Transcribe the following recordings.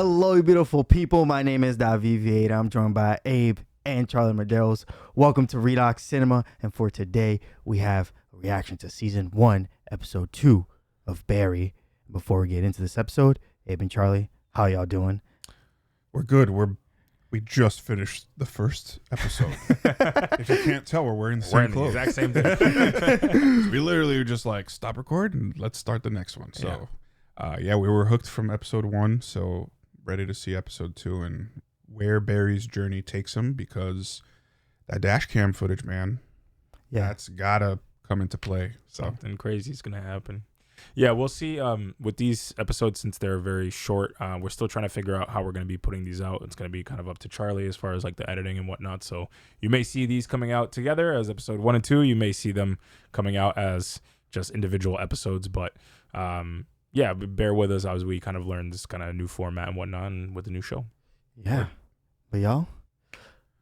Hello, beautiful people. My name is David Vieira. I'm joined by Abe and Charlie Medeiros. Welcome to Redox Cinema. And for today, we have a reaction to Season 1, Episode 2 of Barry. Before we get into this episode, Abe and Charlie, how y'all doing? We're good. We just finished the first episode. If you can't tell, we're wearing the same clothes. The exact same thing. We literally were just like, stop record and let's start the next one. So, we were hooked from episode 1. So ready to see episode 2 and where Barry's journey takes him, because that dash cam footage, man, that's gotta come into play. Something crazy is gonna happen. Yeah, we'll see. With these episodes, since they're very short, we're still trying to figure out how we're going to be putting these out. It's going to be kind of up to Charlie as far as like the editing and whatnot. So you may see these coming out together as episode 1 and 2. You may see them coming out as just individual episodes. But bear with us as we kind of learn this kind of new format and whatnot and with the new show. Yeah. But y'all,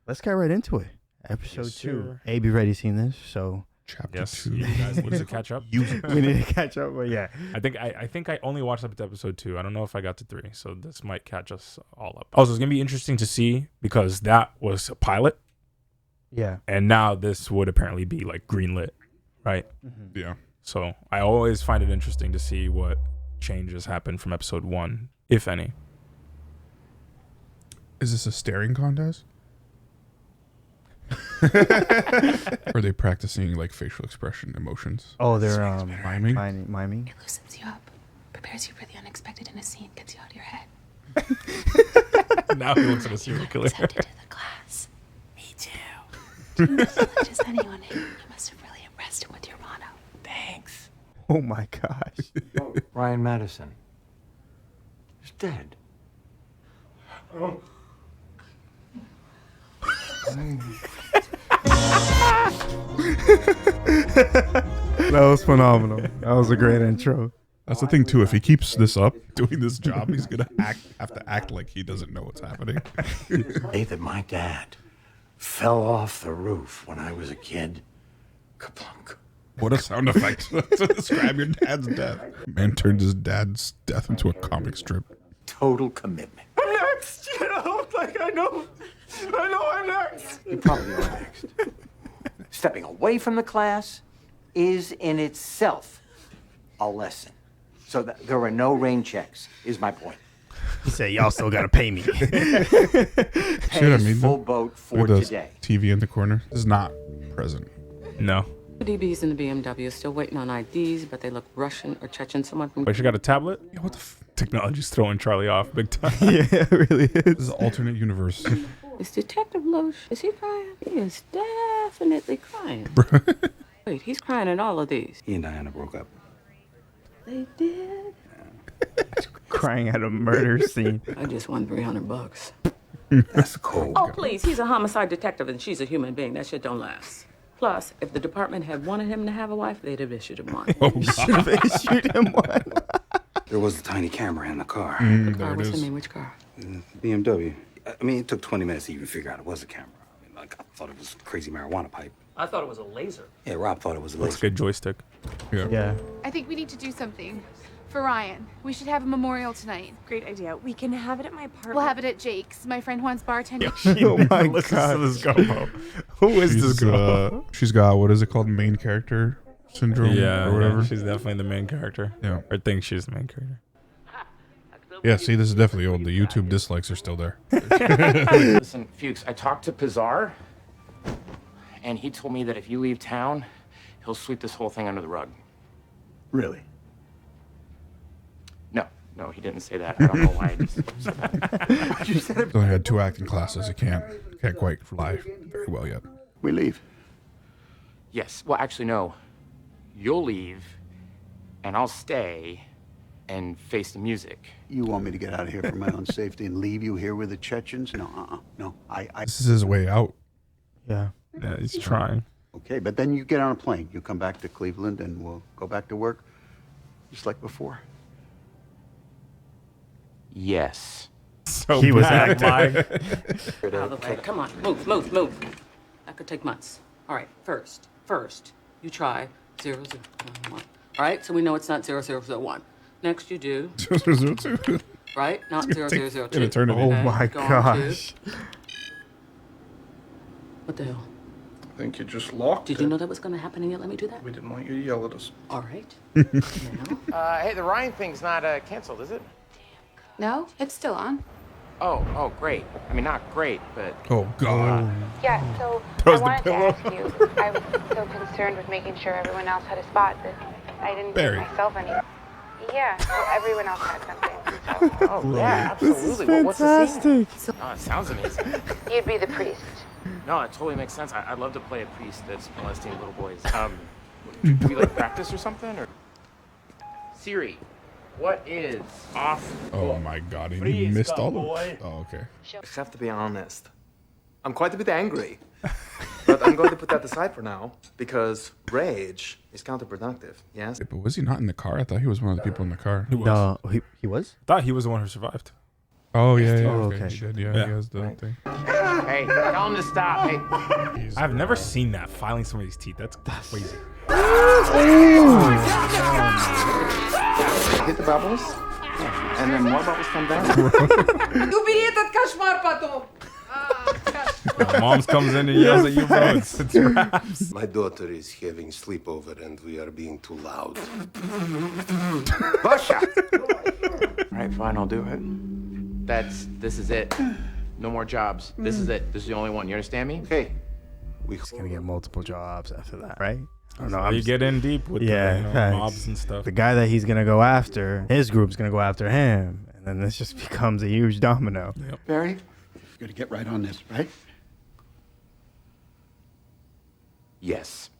let's get right into it. Episode 2. Sir. Abe, you already seen this, so... Chapter Yes, 2. you guys need to catch up. we need to catch up, but yeah. I think I only watched up to episode 2. I don't know if I got to 3, so this might catch us all up. Also, it's gonna be interesting to see because that was a pilot, Yeah. and now this would apparently be like greenlit, right? Mm-hmm. Yeah. So I always find it interesting to see what changes happen from episode 1, if any. Is this a staring contest? Are they practicing like facial expression, emotions? Oh, they're miming? miming. It loosens you up, prepares you for the unexpected in a scene, gets you out of your head. Now he looks at a serial killer. Accepted to the class. Me too. Do you know as much as anyone here? You must have really impressed him with your motto. Thanks. Oh my gosh. Ryan Madison. He's dead. That was phenomenal. That was a great intro. That's the thing too. If he keeps this up, doing this job, he's gonna have to act like he doesn't know what's happening. Say that my dad fell off the roof when I was a kid. Kaplunk. What a sound effect to describe your dad's death. Man turned his dad's death into a comic strip. Total commitment. I'm next, I know I'm next. You probably are next. Stepping away from the class is in itself a lesson. So that there are no rain checks, is my point. He said, y'all still got to pay me. Full boat for Look at the today. TV in the corner is not present. No. DBs in the BMW still waiting on IDs, but they look Russian or Chechen. Someone from Wait, she got a tablet? Yeah, what the technology's throwing Charlie off big time. Yeah, it really This is is. an alternate universe. Is Detective Loesch? Is he crying? He is definitely crying. Wait, he's crying in all of these. He and Diana broke up. They did. Crying at a murder scene. I just won $300. That's cold. Oh, please, he's a homicide detective and she's a human being. That shit don't last. Plus, if the department had wanted him to have a wife, they'd have issued him one. Should have issued him one. There was a tiny camera in the car. Car, There it what's the is. name? Which car? BMW. I mean, it took 20 minutes to even figure out it was a camera. I mean, like, I thought it was a crazy marijuana pipe. I thought it was a laser. Yeah, Rob thought it was a Looks laser. good joystick. Yeah. I think we need to do something for Ryan. We should have a memorial tonight. Great idea. We can have it at my apartment. We'll have it at Jake's. My friend Juan's bartending. Oh my Listens God. to this gumbo. Who is this girl? She's got, what is it called? Main character syndrome or whatever. She's definitely the main character. Yeah. Or thinks she's the main character. Yeah, see, this is definitely old. The YouTube dislikes are still there. Listen, Fuchs, I talked to Pizarre, and he told me that if you leave town, he'll sweep this whole thing under the rug. Really? No, he didn't say that. I don't know why. I just... So I had 2 acting classes. I can't quite fly very well yet. We leave. Yes. Well, actually, no. You'll leave, and I'll stay and face the music. You want me to get out of here for my own safety and leave you here with the Chechens? No, no. This is his way out. Yeah. Yeah, he's trying. Okay, but then you get on a plane. You come back to Cleveland and we'll go back to work just like before. Yes. So He was bad. acting. Out of the way. Come on, move. That could take months. All right, first, you try 0001. All right, so we know it's not 0001. Next, you do 002. right? Not Take 0002. an eternity. Oh Okay, my go on to- gosh. What the hell? I think you just locked Did it. you know that was going to happen and yet let me do that? We didn't want you to yell at us. All right. Now. Hey, the Ryan thing's not canceled, is it? No, it's still on. Oh, great. I mean, not great, but Oh God. Yeah, so Throws I the wanted to pillow. ask you. I was so concerned with making sure everyone else had a spot that I didn't give Barry. myself any. Yeah, so everyone else had something. So oh yeah, absolutely. What's the scene? Oh, it sounds amazing. you'd be the priest. No, it totally makes sense. I'd love to play a priest that's molesting little boys. Do we like practice or something? Or Siri, what is off? Oh my God. He missed all of. Oh, okay. I have to be honest. I'm quite a bit angry. But I'm going to put that aside for now because rage is counterproductive, yes? But was he not in the car? I thought he was one of the people in the car. He was. No, he was? Thought he was the one who survived. Oh yeah. Oh, Okay. okay. Shit, yeah, Yeah. he has the thing. Hey, tell him to stop. Hey. I've never seen that filing somebody's teeth. That's crazy. Hit the bubbles, and then more bubbles come down. Убери этот кошмар потом. Mom's comes in and yells at you, bro. It's raps. My daughter is having sleepover and we are being too loud. Basha! All right, fine, I'll do it. This is it. No more jobs. This is it. This is the only one. You understand me? Hey, He's gonna get multiple jobs after that, right? I don't know. You get in deep with Yeah, the facts. mobs and stuff. The guy that he's gonna go after, his group's gonna go after him, and then this just becomes a huge domino. Barry, you're gonna get right on this, right? Yes.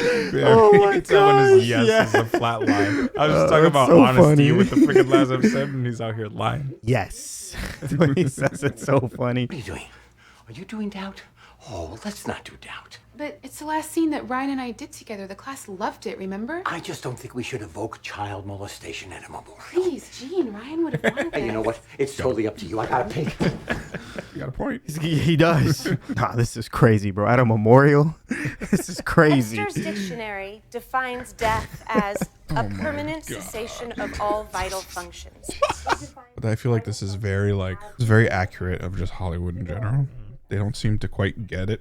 Oh my Telling his gosh, yes yeah. is a flat lie. I was just talking that's about so honesty funny. with the freaking last episode, and he's out here lying. Yes. The way he says it's so funny. What are you doing? Are you doing doubt? Oh, let's not do doubt. But it's the last scene that Ryan and I did together. The class loved it, remember? I just don't think we should evoke child molestation at a memorial. Please, Gene, Ryan would have wanted Hey, you know what? It's totally up to you. I gotta pick. You got a point. He does. Nah, this is crazy, bro. At a memorial, this is crazy. Webster's dictionary defines death as a permanent cessation of all vital functions. But I feel like this is very it's very accurate of just Hollywood in general. They don't seem to quite get it.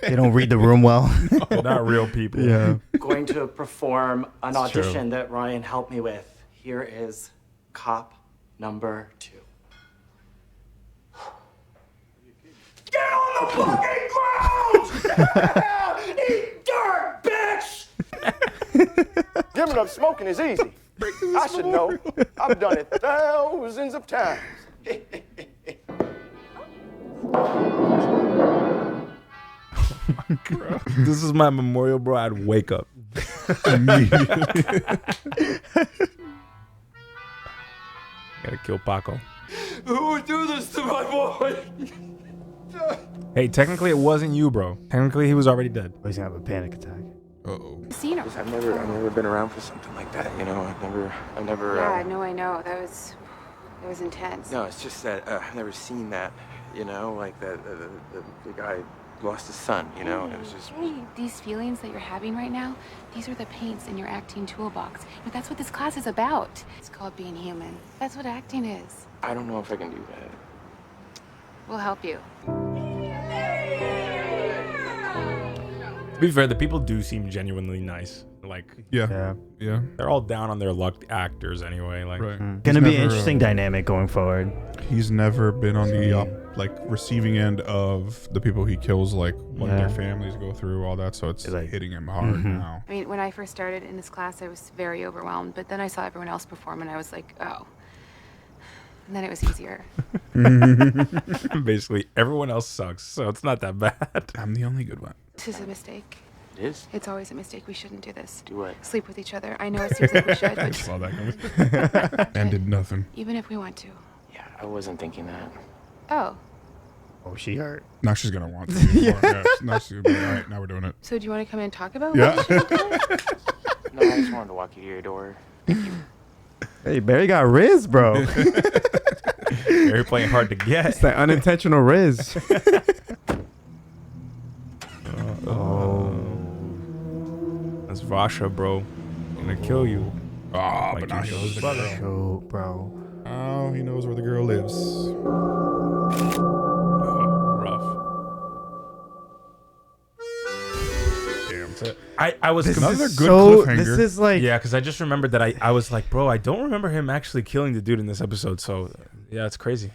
They don't read the room well. They're not real people. Yeah. Going to perform an It's true. audition that Ryan helped me with. Here is cop number 2. Get on the fucking ground! Eat dirt, bitch! Giving up smoking is easy. I should know. I've done it thousands of times. This is my memorial, bro. I'd wake up. Gotta kill Paco. Who would do this to my boy? Hey, technically it wasn't you, bro. Technically he was already dead. He's gonna have a panic attack. Uh-oh. Seen him. I've never been around for something like that, you know? I've never. Yeah, no, I know. That was intense. No, it's just that I've never seen that, you know? Like the guy lost his son, you know? It was just. Hey, these feelings that you're having right now, these are the paints in your acting toolbox. But that's what this class is about. It's called being human. That's what acting is. I don't know if I can do that. We'll help you. To be fair, the people do seem genuinely nice. Like, Yeah. they're all down on their luck, actors anyway. Like, Right. Gonna He's be an never, interesting dynamic going forward. He's never been on the receiving end of the people he kills, like what Yeah. their families go through, all that. So it's Like- hitting him hard now. I mean, when I first started in this class, I was very overwhelmed. But then I saw everyone else perform, and I was like, oh. And then it was easier. basically everyone else sucks, so it's not that bad. I'm the only good one. This is a mistake. It is? It's always a mistake. We shouldn't do this. Do what? Sleep with each other. I know it seems like we should, but Saw that coming. And did nothing. even if we want to. Yeah, I wasn't thinking that. Oh, Oh, she hurt. Now she's gonna want to. Yeah. Now she's gonna be like, all right, now we're doing it. so do you want to come in and talk about Yeah. what we should do? No, I just wanted to walk you to your door. Hey, Barry got Riz, bro. You're playing hard to get. It's that unintentional Riz. That's Vasha, bro. Gonna kill you. Oh, Like, but now he knows the brother. girl. Shoot, bro. Oh, he knows where the girl lives. Rough. Damn. I was This Another is good so. cliffhanger. This is like. yeah, because I just remembered that I was like, bro, I don't remember him actually killing the dude in this episode. So yeah, it's crazy.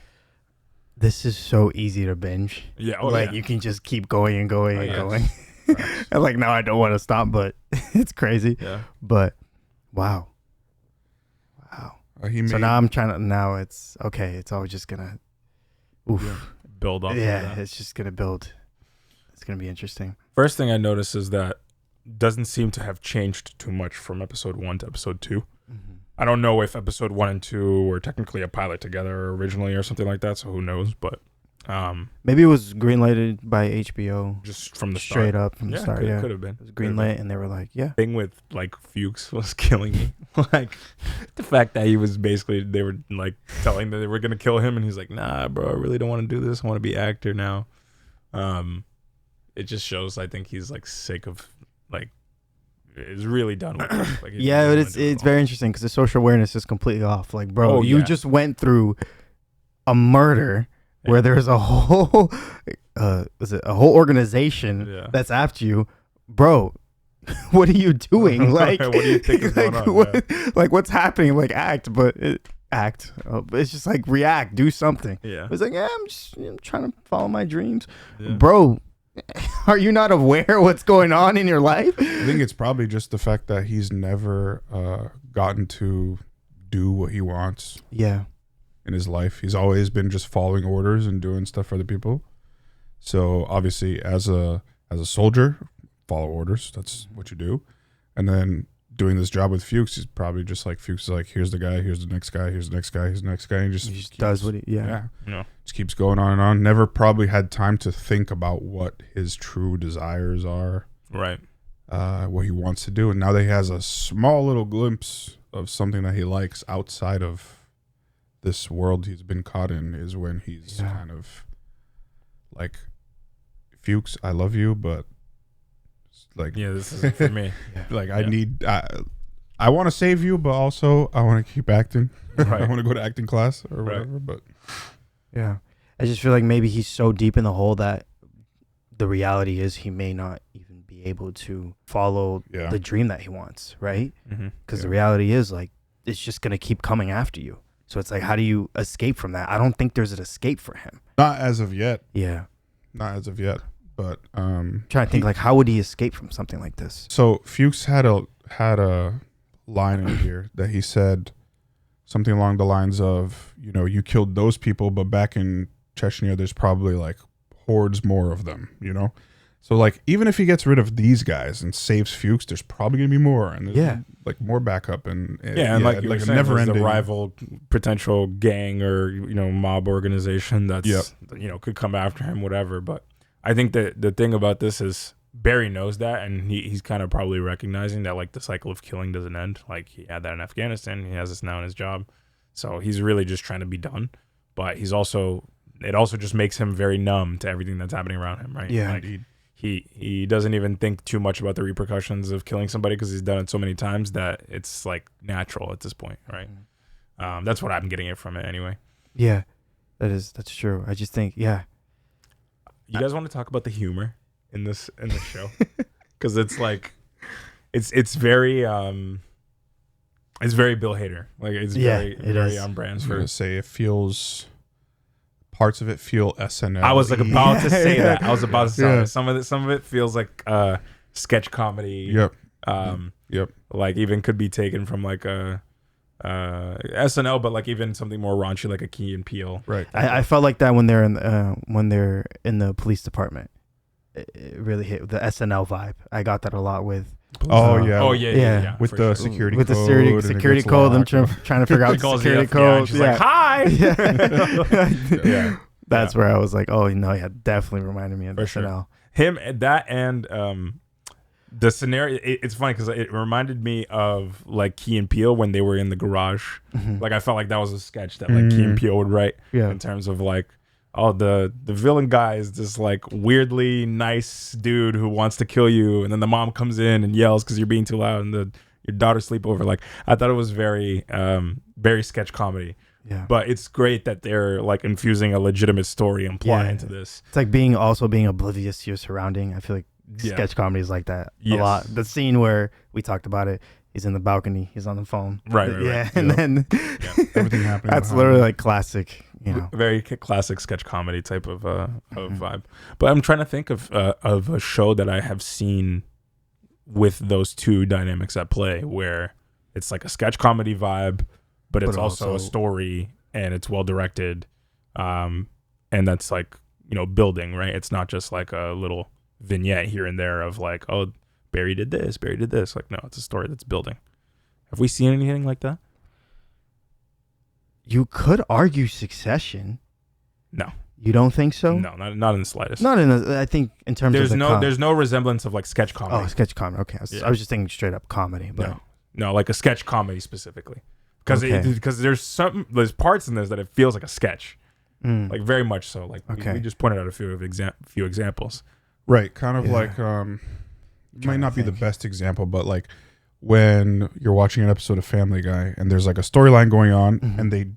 This is so easy to binge. Yeah, oh, like yeah. you can just keep going and going Oh, and yeah. going. And like now I don't want to stop, but it's crazy. Yeah. But wow. He So made, now I'm trying to. Now it's okay. It's all just gonna. Oof. Build up. Yeah, it's just gonna build. It's gonna be interesting. First thing I noticed is that doesn't seem to have changed too much from episode 1 to episode 2. I don't know if episode 1 and 2 were technically a pilot together originally or something like that, so who knows, but Maybe it was greenlighted by HBO. just from the Straight start. up from the Yeah, start. could have been. It was greenlit, and they were like, "Yeah." Thing with like Fuchs was killing me. Like the fact that he was basically they were like telling that they were gonna kill him, and he's like, "Nah, bro, I really don't want to do this. I want to be actor now." It just shows. I think he's like sick of like is really done with it. Like, he Yeah, doesn't but wanna it's do it it's all. very interesting because the social awareness is completely off. Like, bro, Oh, you yeah. just went through a murder where there's a whole, was it a whole organization Yeah. that's after you, bro. What are you doing? Like, What do you think is going on? what- like what's happening? Like, act. But it's just like react, do something. Yeah. It's like, yeah, I'm trying to follow my dreams, Yeah. bro. Are you not aware what's going on in your life? I think it's probably just the fact that he's never gotten to do what he wants Yeah. in his life. He's always been just following orders and doing stuff for other people. So obviously, as a soldier, follow orders. That's what you do. And then doing this job with Fuchs, he's probably just like Fuchs is like, here's the guy, here's the next guy, here's the next guy, here's the next guy, and He just does what he. Yeah. No. just keeps going on and on. Never probably had time to think about what his true desires are, Right. what he wants to do. And now that he has a small little glimpse of something that he likes outside of this world he's been caught in, is when he's kind of like, Fuchs, I love you, but like, Yeah, this is for me. like I want to save you, but also I want to keep acting. Right. I want to go to acting class or Right. whatever. But Yeah. I just feel like maybe he's so deep in the hole that the reality is he may not even be able to follow Yeah. the dream that he wants, right? Mhm. Because the reality is like it's just going to keep coming after you. So it's like, how do you escape from that? I don't think there's an escape for him. not as of yet. Yeah. Not as of yet. But Trying to think like, how would he escape from something like this? so Fuchs had a line in here that he said something along the lines of, you know, you killed those people, but back in Chechnya, there's probably like hordes more of them, you know? So like, even if he gets rid of these guys and saves Fuchs, there's probably gonna be more, and there's like more backup and like you were like a saying, never there's ending a rival potential gang or mob organization that's could come after him, whatever. But I think that the thing about this is Barry knows that, and he's kind of probably recognizing that like the cycle of killing doesn't end. Like he had that in Afghanistan, he has this now in his job, so he's really just trying to be done. But it also just makes him very numb to everything that's happening around him, right? Yeah. Like, he doesn't even think too much about the repercussions of killing somebody because he's done it so many times that it's like natural at this point, right? That's what I'm getting it from it anyway. Yeah. That's true. I just think, yeah. You guys want to talk about the humor in this show? Because it's like it's very Bill Hader. Like it's very on brand I was for. gonna say it feels. Parts of it feel SNL. I was like about to say that. I was about to say Yeah. that. Some of it feels like sketch comedy. Yep. Yep. Like even could be taken from like a SNL, but like even something more raunchy, like a Key and Peele. Right. I felt like that when they're in the police department. It really hit the SNL vibe. I got that a lot with. Yeah. With the security with code. the security code, them trying to figure out the security code. And she's like, "Hi." Yeah. That's where I was like, oh no, yeah, definitely reminded me of For SNL. sure. Him, that, and the scenario. It's funny because it reminded me of like Key and Peele when they were in the garage. Mhm. Like I felt like that was a sketch that like Key and Peele would write. Yeah. In terms of like, oh, the villain guy is this like weirdly nice dude who wants to kill you, and then the mom comes in and yells because you're being too loud, and your daughter sleepover. Like I thought it was very very sketch comedy. Yeah. But it's great that they're like infusing a legitimate story and plot into this. It's like being oblivious to your surrounding. I feel like sketch comedy is like that a lot. The scene where we talked about it, he's in the balcony, he's on the phone. Right. And then everything happening. That's literally like classic, very classic sketch comedy type of vibe. But I'm trying to think of a show that I have seen with those two dynamics at play, where it's like a sketch comedy vibe, but it's also a story and it's well directed, and that's like building, right? It's not just like a little vignette here and there of like, oh, Barry did this. Like, no, it's a story that's building. Have we seen anything like that? You could argue Succession. No. You don't think so? No, not in the slightest. I think in terms there's of there's no resemblance of like sketch comedy. Oh, sketch comedy. Okay, I was just thinking straight up comedy, but no, like a sketch comedy specifically, because there's parts in this that it feels like a sketch, like very much so. Like we just pointed out a few examples. Right, kind of like it might not be the best example, but like when you're watching an episode of Family Guy and there's like a storyline going on and they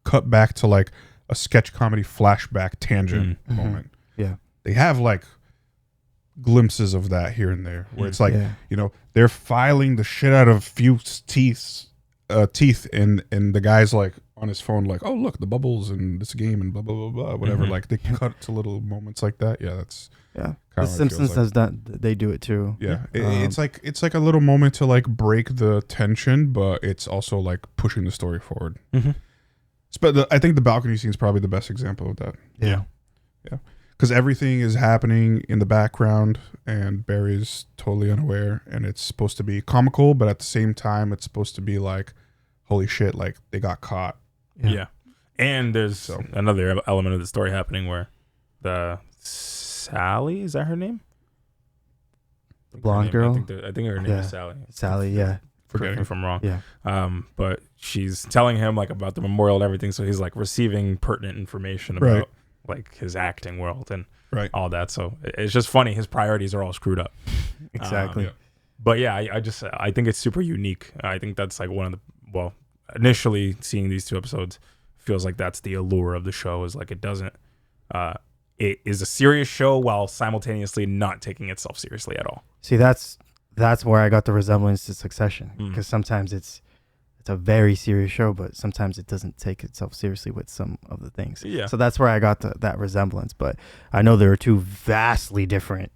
cut back to like a sketch comedy flashback tangent moment. Yeah. They have like glimpses of that here and there where it's like, they're filing the shit out of few teeth and the guy's like on his phone like, oh look, the bubbles in this game and blah blah blah blah whatever. Like they cut to little moments like that. Yeah, that's The Simpsons does that. They do it too. Yeah, it's like a little moment to like break the tension, but it's also like pushing the story forward. But I think the balcony scene is probably the best example of that. Yeah, because everything is happening in the background, and Barry's totally unaware, and it's supposed to be comical, but at the same time, it's supposed to be like, holy shit, like they got caught. Yeah. And there's another element of the story happening where the Sally, is that her name? The blonde girl? I think her name is Sally. Sally, yeah. Forget me if I'm wrong. Yeah. But she's telling him like about the memorial and everything, so he's like receiving pertinent information about like his acting world and all that. So it's just funny. His priorities are all screwed up. Exactly. But yeah, I think it's super unique. I think that's like initially seeing these two episodes feels like that's the allure of the show, is like it doesn't it is a serious show while simultaneously not taking itself seriously at all. See, that's where I got the resemblance to Succession, because sometimes it's a very serious show, but sometimes it doesn't take itself seriously with some of the things. Yeah. So that's where I got that resemblance, but I know there are two vastly different.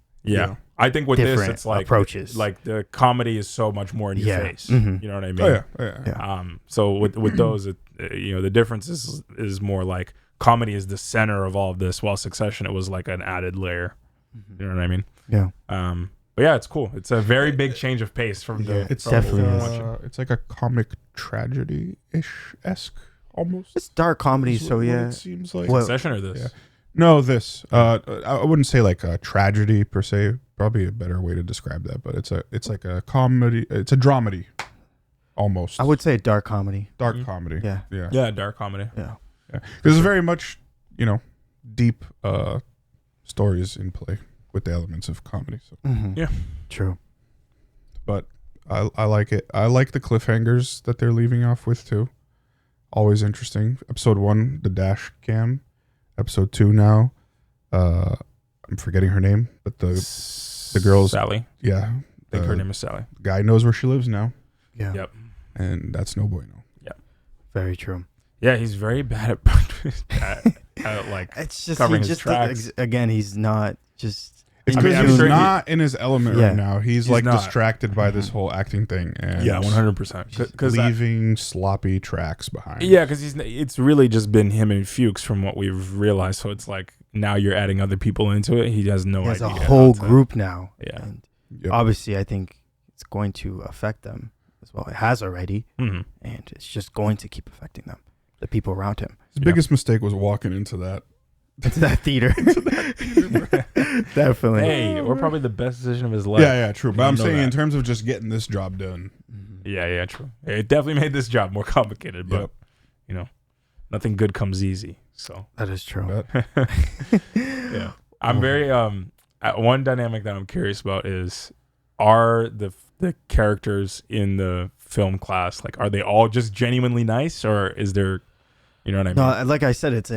I think with this, it's like approaches. Like the comedy is so much more in your face. You know what I mean? Oh, yeah. So with those, the difference is more like comedy is the center of all of this, while Succession, it was like an added layer. You know what I mean? Yeah. But yeah, it's cool. It's a very big change of pace from the. It's definitely it's like a comic tragedy-esque almost. It's dark comedy, so it seems like Succession or this. Yeah. No, this. I wouldn't say like a tragedy per se. Probably a better way to describe that, but it's like a comedy. It's a dramedy, almost. I would say dark comedy. Dark comedy. Yeah. Yeah, dark comedy. Yeah. This is very much, deep stories in play with the elements of comedy. So. Yeah, true. But I like it. I like the cliffhangers that they're leaving off with too. Always interesting. Episode 1, the dash cam. Episode 2 now. I'm forgetting her name, but the girl's Sally. Yeah, I think her name is Sally. The guy knows where she lives now. Yeah. Yep. And that's no bueno. Yep. Very true. Yeah, he's very bad at like it's just covering his tracks. Again, he's not just. It's because he's not in his element right now. He's like not. distracted by this whole acting thing, and 100%. Because leaving sloppy tracks behind. Yeah, because it's really just been him and Fuchs from what we've realized. So it's like now you're adding other people into it. He has no idea. He has a whole group now. Yeah, and obviously, I think it's going to affect them as well. It has already, and it's just going to keep affecting them. The people around him. His biggest mistake was walking into that. Into that theater. Definitely. Hey, we're probably the best decision of his life. Yeah, true. But I'm saying in terms of just getting this job done. Yeah, true. It definitely made this job more complicated, but nothing good comes easy. So that is true. Yeah. I'm very one dynamic that I'm curious about is are the the characters in the film class, like, are they all just genuinely nice, or is there, you know what I mean? No, like I said, it's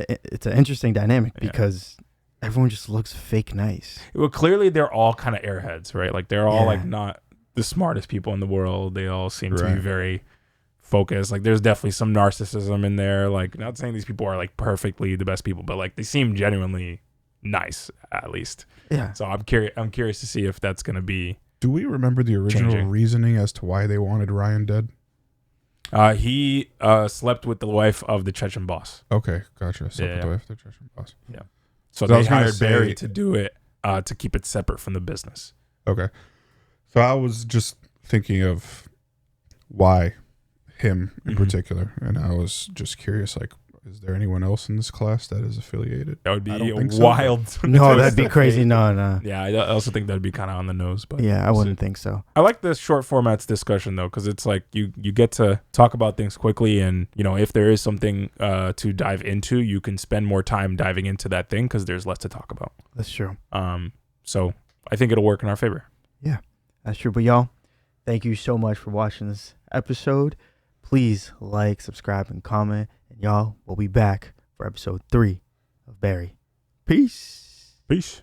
an interesting dynamic because everyone just looks fake nice. Well, clearly they're all kind of airheads, right? Like they're all Yeah. like not the smartest people in the world. They all seem to Right. be very focused. Like there's definitely some narcissism in there. Like, not saying these people are like perfectly the best people, but like they seem genuinely nice, at least. Yeah. So I'm curious to see if that's gonna be. Do we remember the original Changing. reasoning as to why they wanted Ryan dead? He slept with the wife of the Chechen boss. Okay, gotcha. So Yeah. with the wife of the Chechen boss. Yeah. So I they was gonna hired Barry say- to do it, to keep it separate from the business. Okay. So I was just thinking of why him in Mm-hmm. particular, and I was just curious, like, is there anyone else in this class that is affiliated? That would be I don't think so. wild. No, that'd be crazy. No. Yeah, I also think that'd be kind of on the nose. But Yeah, I wouldn't think so. I like the short formats discussion though, because it's like you get to talk about things quickly, and you know, if there is something to dive into, you can spend more time diving into that thing because there's less to talk about. That's true. So I think it'll work in our favor. Yeah, that's true. But y'all, thank you so much for watching this episode. Please like, subscribe, and comment. And y'all, we'll be back for episode 3 of Barry. Peace. Peace.